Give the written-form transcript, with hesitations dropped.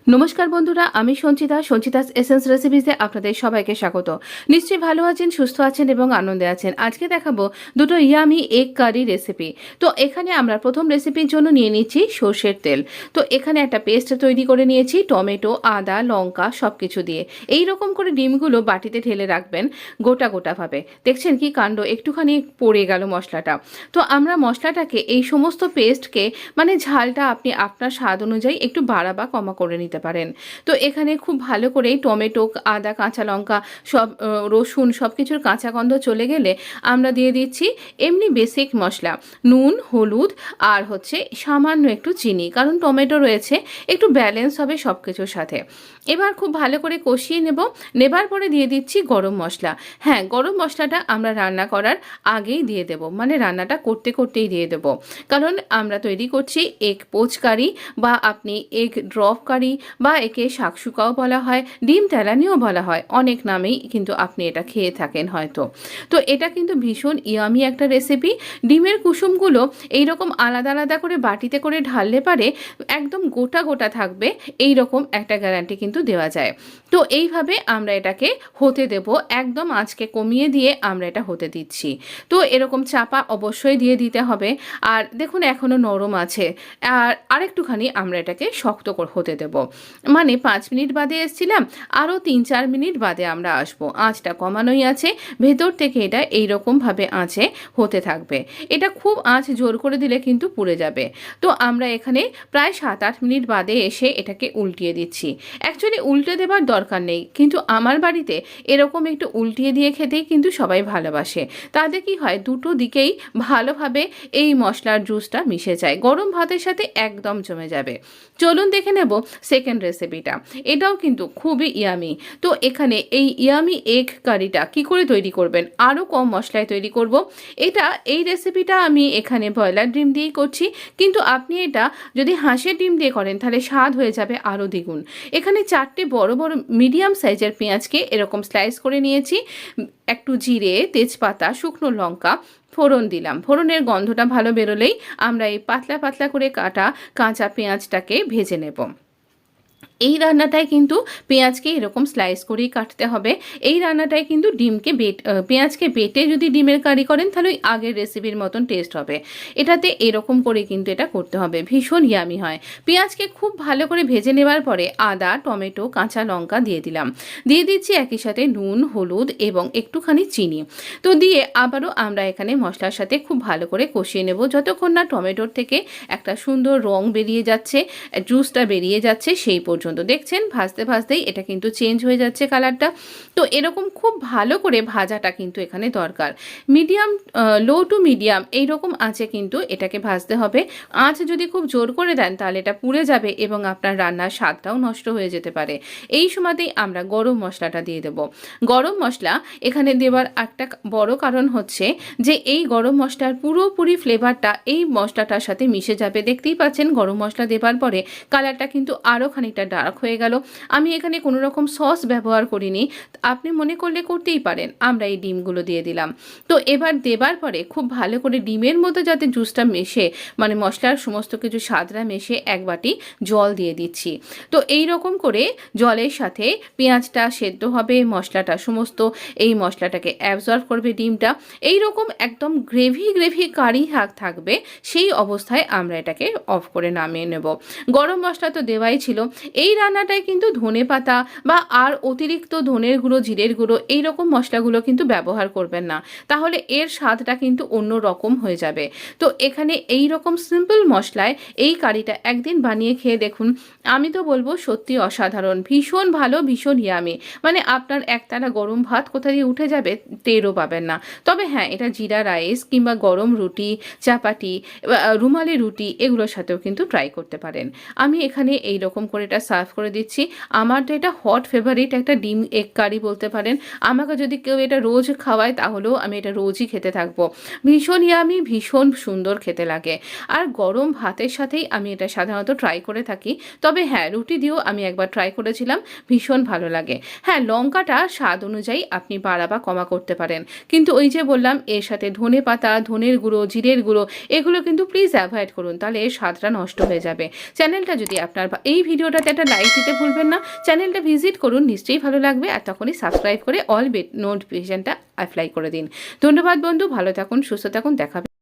নমস্কার বন্ধুরা, আমি সঞ্চিতাস এসেন্স রেসিপিসে আপনাদের সবাইকে স্বাগত। নিশ্চয়ই ভালো আছেন, সুস্থ আছেন এবং আনন্দে আছেন। আজকে দেখাবো দুটো ইয়ামি এগ কারি রেসিপি। তো এখানে আমরা প্রথম রেসিপির জন্য নিয়ে নিচ্ছি সর্ষের তেল। তো এখানে একটা পেস্ট তৈরি করে নিয়েছি টমেটো, আদা, লঙ্কা সব কিছু দিয়ে। এই রকম করে ডিমগুলো বাটিতে ঢেলে রাখবেন গোটা গোটাভাবে। দেখছেন কি কাণ্ড, একটুখানি পড়ে গেল মশলাটা। তো আমরা মশলাটাকে এই সমস্ত পেস্টকে ঝালটা আপনি আপনার স্বাদ অনুযায়ী একটু বাড়া বা কমা করে নিতে পারেন। তো এখানে খুব ভালো করে টমেটো, আদা, কাঁচা লঙ্কা সব রসুন সব কিছুর কাঁচা গন্ধ চলে গেলে আমরা দিয়ে দিচ্ছি এমনি বেসিক মশলা, নুন, হলুদ আর সামান্য একটু চিনি, কারণ টমেটো রয়েছে, একটু ব্যালেন্স হবে সব কিছুর সাথে। এবার খুব ভালো করে কষিয়ে নেবার পরে দিয়ে দিচ্ছি গরম মশলা। হ্যাঁ, গরম মশলাটা আমরা রান্না করার আগেই দিয়ে দেব, রান্নাটা করতে করতেই দিয়ে দেব, কারণ আমরা তৈরি করছি এগ পোচ কারি বা আপনি এগ ড্রপ কারি বা একে শাকসুকাও বলা হয়, ডিম তেলানিও বলা হয়, অনেক নামেই কিন্তু আপনি এটা খেয়ে থাকেন হয়তো। তো এটা কিন্তু ভীষণ ইয়ামি একটা রেসিপি। ডিমের কুসুমগুলো এইরকম আলাদা আলাদা করে বাটিতে করে ঢাললে পারে একদম গোটা গোটা থাকবে, এই রকম একটা গ্যারান্টি কিন্তু দেওয়া যায়। তো এইভাবে আমরা এটাকে হতে দেব, একদম আঁচকে কমিয়ে দিয়ে আমরা এটা হতে দিচ্ছি। তো এরকম চাপা অবশ্যই দিয়ে দিতে হবে। আর দেখুন এখনও নরম আছে, আর আরেকটুখানি আমরা এটাকে শক্ত হতে দেব। 5 মিনিট বাদে এসছিলাম, আরও 3-4 মিনিট বাদে আমরা আসবো। আঁচটা কমানোই আছে, ভেতর থেকে এটা এইরকমভাবে আঁচে হতে থাকবে। এটা খুব আঁচ জোর করে দিলে কিন্তু পুড়ে যাবে। তো আমরা এখানে প্রায় 7-8 মিনিট বাদে এসে এটাকে উল্টিয়ে দিচ্ছি। অ্যাকচুয়ালি উল্টে দেবার দরকার নেই, কিন্তু আমার বাড়িতে এরকম একটু উল্টিয়ে দিয়ে খেতেই কিন্তু সবাই ভালোবাসে। তাতে কি হয়, দুটো দিকেই ভালোভাবে এই মশলার জুসটা মিশে যায়, গরম ভাতের সাথে একদম জমে যাবে। চলুন দেখে নেব সেকেন্ড রেসিপিটা। এটাও কিন্তু খুবই ইয়ামি। তো এখানে এই ইয়ামি এগ কারিটা কি করে তৈরি করবেন, আরও কম মশলায় তৈরি করব। এই রেসিপিটা আমি এখানে ব্রয়লার ডিম দিয়েই করছি, কিন্তু আপনি এটা যদি হাঁসের ডিম দিয়ে করেন তাহলে স্বাদ হয়ে যাবে আরও দ্বিগুণ। এখানে 4টে বড় বড় মিডিয়াম সাইজের পেঁয়াজকে এরকম স্লাইস করে নিয়েছি। একটু জিরে, তেজপাতা, শুকনো লঙ্কা ফোড়ন দিলাম। ফোড়নের গন্ধটা ভালো বেরোলেই আমরা এই পাতলা পাতলা করে কাটা কাঁচা পেঁয়াজটাকে ভেজে নেব। এই রান্নাটায় কিন্তু পেঁয়াজকে এরকম স্লাইস করেই কাটতে হবে। এই রান্নাটায় কিন্তু পেঁয়াজকে বেটে যদি ডিমের কারি করেন তাহলে ওই আগের রেসিপির মতন টেস্ট হবে। এটাতে এরকম করে কিন্তু এটা করতে হবে, ভীষণ ইয়ামি হয়। পেঁয়াজকে খুব ভালো করে ভেজে নেওয়ার পরে আদা, টমেটো, কাঁচা লঙ্কা দিয়ে দিচ্ছি একই সাথে নুন, হলুদ এবং একটুখানি চিনি। তো দিয়ে আবারও আমরা এখানে মশলার সাথে খুব ভালো করে কষিয়ে নেব, যতক্ষণ না টমেটোর থেকে একটা সুন্দর রং বেরিয়ে যাচ্ছে, জুসটা বেরিয়ে যাচ্ছে সেই পর্যন্ত। দেখছেন ভাজতে ভাজতেই এটা কিন্তু চেঞ্জ হয়ে যাচ্ছে কালারটা। তো এরকম খুব ভালো করে ভাজাটা কিন্তু এখানে দরকার। লো টু মিডিয়াম এইরকম আঁচে কিন্তু এটাকে ভাজতে হবে। আঁচ যদি খুব জোর করে দেন তাহলে এটা পুড়ে যাবে এবং আপনার রান্নার স্বাদটাও নষ্ট হয়ে যেতে পারে। এই সময়তেই আমরা গরম মশলাটা দিয়ে দেব। গরম মশলা এখানে দেওয়ার একটা বড় কারণ হচ্ছে যে এই গরম মশলার পুরোপুরি ফ্লেভারটা এই মশলাটার সাথে মিশে যাবে। দেখতেই পাচ্ছেন গরম মশলা দেবার পরে কালারটা কিন্তু আরও খানিকটা ডার্ক হয়ে গেল। আমি এখানে কোনো রকম সস ব্যবহার করিনি, আপনি মনে করলে করতেই পারেন। আমরা এই ডিমগুলো দিয়ে দিলাম। তো এবার দেবার পরে খুব ভালো করে ডিমের মধ্যে যাতে জুসটা মেশে, মশলার সমস্ত কিছু স্বাদরা মেশে, এক বাটি জল দিয়ে দিচ্ছি। তো এই রকম করে জলের সাথে পেঁয়াজটা সেদ্ধ হবে, মশলাটা সমস্ত এই মশলাটাকে অ্যাবজর্ব করবে ডিমটা। এই রকম একদম গ্রেভি কারি থাকবে, সেই অবস্থায় আমরা এটাকে অফ করে নামিয়ে নেব। গরম মশলা তো দেওয়াই ছিল। এই রান্নাটায় কিন্তু ধনেপাতা বা আর অতিরিক্ত ধনের গুঁড়ো, জিরের গুঁড়ো এই রকম মশলাগুলো কিন্তু ব্যবহার করবেন না, তাহলে এর স্বাদটা কিন্তু অন্য রকম হয়ে যাবে। তো এখানে এই রকম সিম্পল মশলায় এই কারিটা একদিন বানিয়ে খেয়ে দেখুন। আমি তো বলবো সত্যি অসাধারণ, ভীষণ ভালো, ভীষণ ইয়ামি। আপনার একতারা গরম ভাত কোথা দিয়ে উঠে যাবে টেরও পাবেন না। তবে হ্যাঁ, এটা জিরা রাইস কিংবা গরম রুটি, চাপাটি, রুমালি রুটি এগুলোর সাথেও কিন্তু ট্রাই করতে পারেন। আমি এখানে এই রকম করে এটা সার্ভ করে দিচ্ছি। আমার তো এটা হট ফেভারিট একটা ডিম এগ কারি বলতে পারেন। আমাকে যদি কেউ এটা রোজ খাওয়ায় তাহলেও আমি এটা রোজই খেতে থাকবো। ভীষণ ইয়ামি, ভীষণ সুন্দর খেতে লাগে। আর গরম ভাতের সাথেই আমি এটা সাধারণত ট্রাই করে থাকি। তবে হ্যাঁ, রুটি দিয়েও আমি একবার ট্রাই করেছিলাম, ভীষণ ভালো লাগে। হ্যাঁ, লঙ্কাটা স্বাদ অনুযায়ী আপনি বাড়া বা কমা করতে পারেন, কিন্তু ওই যে বললাম এর সাথে ধনেপাতা, ধনের গুঁড়ো, জিরের গুঁড়ো এগুলো কিন্তু প্লিজ অ্যাভয়েড করুন, তাহলে এর স্বাদটা নষ্ট হয়ে যাবে। চ্যানেলটা যদি আপনার এই ভিডিওটাতে একটা একটা লাইক দিতে ভুলবেন না। চ্যানেলটা ভিজিট করুন, নিশ্চয়ই ভালো লাগবে। আর তখনই সাবস্ক্রাইব করে অল নোটিফিকেশনটা অ্যাপ্লাই করে দিন। ধন্যবাদ বন্ধু, ভালো থাকুন, সুস্থ থাকুন, দেখা